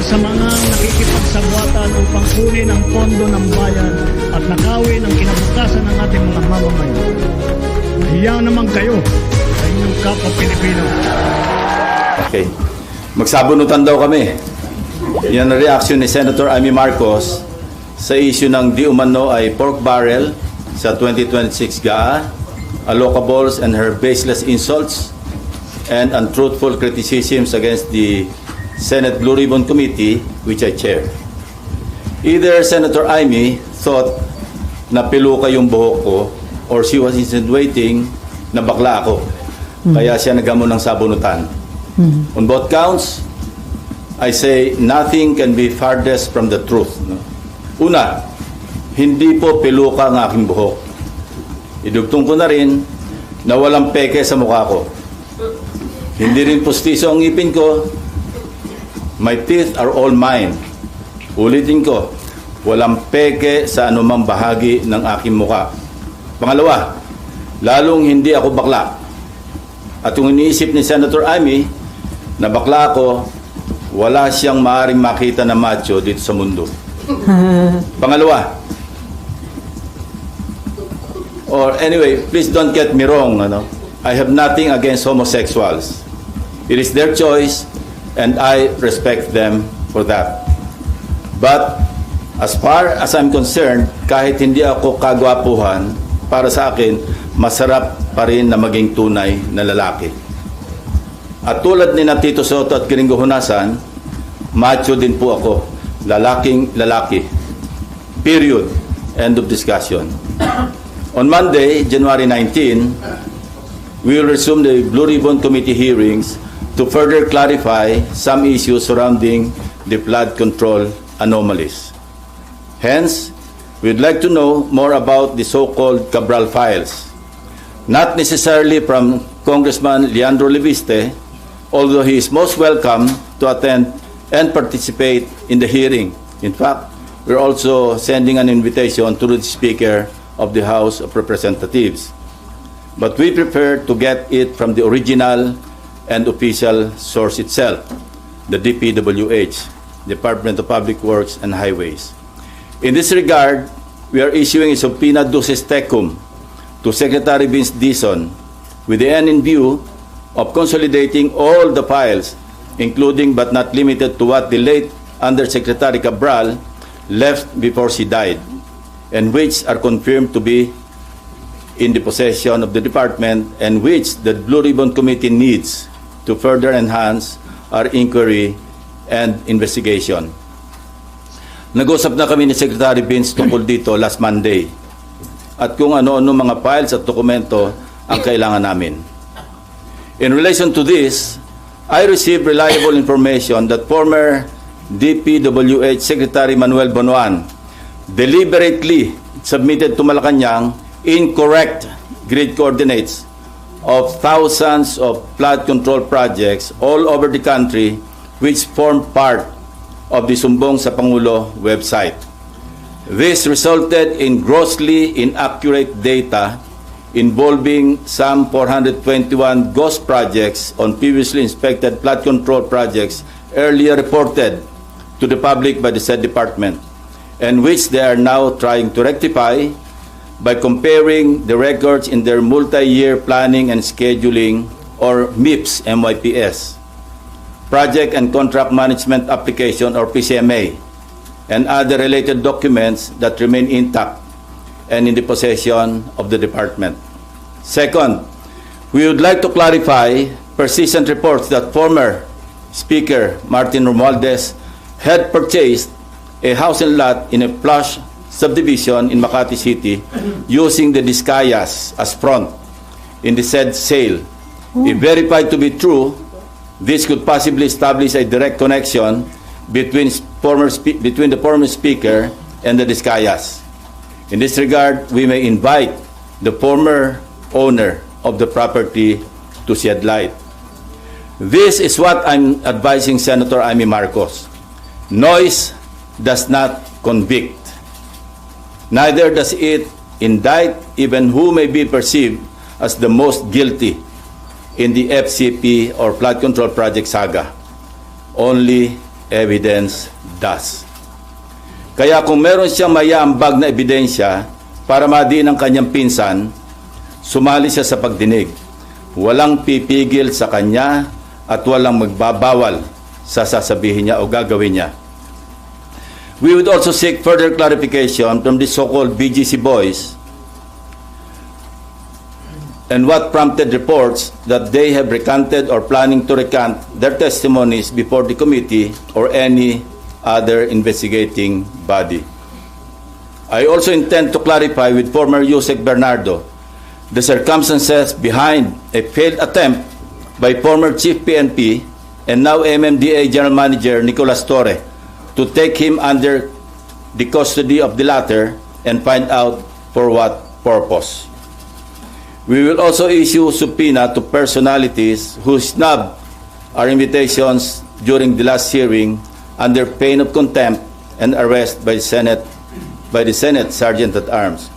sa mga nakikipagsabwatan upang kunin ang pondo ng bayan at nakawin ang kinabukasan ng ating mga mamamayan. Nahiya naman kayo sa inyong kapwa Pilipino. Okay. Magsabunutan daw kami. Yan ang reaction ni Senator Amy Marcos sa issue ng di umano ay pork barrel sa 2026 GAA, allocables and her baseless insults and untruthful criticisms against the Senate Blue Ribbon Committee, which I chair. Either Senator Amy thought na piluka yung buhok ko or she was insinuating na bakla ako. Kaya siya nagamon ng sabunutan. On both counts, I say nothing can be farthest from the truth. Una, hindi po piluka ang aking buhok. Idugtong ko na rin na walang peke sa mukha ko. Hindi rin pustiso ang ngipin ko. My teeth are all mine. Ulitin ko, walang peke sa anumang bahagi ng aking mukha. Pangalawa, lalong hindi ako bakla. At kung iniisip ni Senator Amy na bakla ako, wala siyang maaaring makita na macho dito sa mundo. Pangalawa, or anyway, please don't get me wrong, I have nothing against homosexuals. It is their choice and I respect them for that. But as far as I'm concerned, kahit hindi ako kagwapuhan, para sa akin, masarap pa rin na maging tunay na lalaki. At tulad ni na Tito Soto at Gringo Hunasan, macho din po ako. Lalaking lalaki. Period. End of discussion. On Monday, January 19, we will resume the Blue Ribbon Committee hearings to further clarify some issues surrounding the flood control anomalies. Hence, we'd like to know more about the so-called Cabral files. Not necessarily from Congressman Leandro Leviste, although he is most welcome to attend and participate in the hearing. In fact, we're also sending an invitation to the Speaker of the House of Representatives. But we prefer to get it from the original and official source itself, the DPWH, Department of Public Works and Highways. In this regard, we are issuing a subpoena duces tecum to Secretary Vince Dizon with the end in view of consolidating all the files, including but not limited to what the late Undersecretary Cabral left before she died, and which are confirmed to be in the possession of the department and which the Blue Ribbon Committee needs to further enhance our inquiry and investigation. Nag-usap na kami ni Secretary Vince tungkol dito last Monday at kung ano-ano mga files at dokumento ang kailangan namin. In relation to this, I received reliable information that former DPWH Secretary Manuel Bonoan deliberately submitted to Malacanang incorrect grid coordinates of thousands of flood control projects all over the country which form part of the Sumbong sa Pangulo website. This resulted in grossly inaccurate data involving some 421 ghost projects on previously inspected flood control projects earlier reported to the public by the said department, and which they are now trying to rectify by comparing the records in their multi-year planning and scheduling, or MIPS, MYPS, Project and Contract Management Application, or PCMA, and other related documents that remain intact and in the possession of the department. Second, we would like to clarify persistent reports that former Speaker Martin Romualdez had purchased a house and lot in a plush subdivision in Makati City using the Discayas as front in the said sale. If verified to be true, this could possibly establish a direct connection between the former Speaker and the Discayas. In this regard, we may invite the former owner of the property to shed light. This is what I'm advising Senator Amy Marcos. Noise does not convict. Neither does it indict even who may be perceived as the most guilty in the FCP or flood control project saga. Only evidence does. Kaya kung meron siyang maiaambag na ebidensya para madiin ang kanyang pinsan, sumali siya sa pagdinig. Walang pipigil sa kanya at walang magbabawal sa sasabihin niya o gagawin niya. We would also seek further clarification from the so-called BGC boys and what prompted reports that they have recanted or planning to recant their testimonies before the committee or any other investigating body. I also intend to clarify with former Yusek Bernardo the circumstances behind a failed attempt by former Chief PNP and now MMDA General Manager Nicolas Torre to take him under the custody of the latter and find out for what purpose. We will also issue subpoena to personalities who snubbed our invitations during the last hearing under pain of contempt and arrest by the Senate Sergeant at Arms.